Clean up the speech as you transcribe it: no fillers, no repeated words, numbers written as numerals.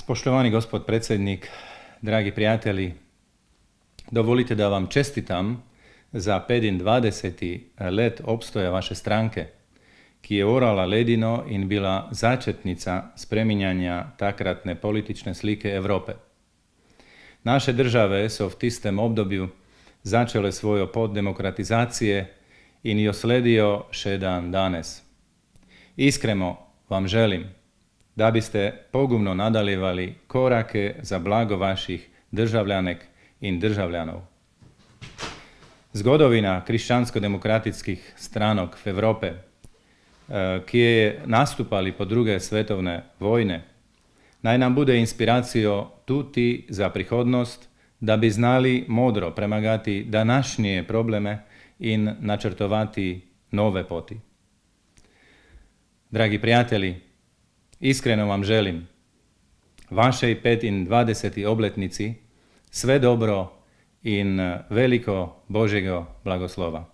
Spoštovani gospod predsednik, dragi prijatelji, dovolite da vam čestitam za 25. let obstoja vaše stranke, ki je orala ledino in bila začetnica spreminjanja takratne politične slike Evrope. Naše države so v tistem obdobju začele svojo pot demokratizacije in jo sledijo še dan danes. Iskreno vam želim, da biste pogumno nadaljevali korake za blago vaših državljanek in državljanov. Zgodovina krščansko-demokratickih stranok v Evrope, ki je nastupali po druge svetovne vojne, naj nam bude inspiracijo tudi za prihodnost, da bi znali modro premagati današnje probleme in načrtovati nove poti. Dragi prijatelji, iskreno vam želim vašej 25. obletnici sve dobro in veliko Božjega blagoslova.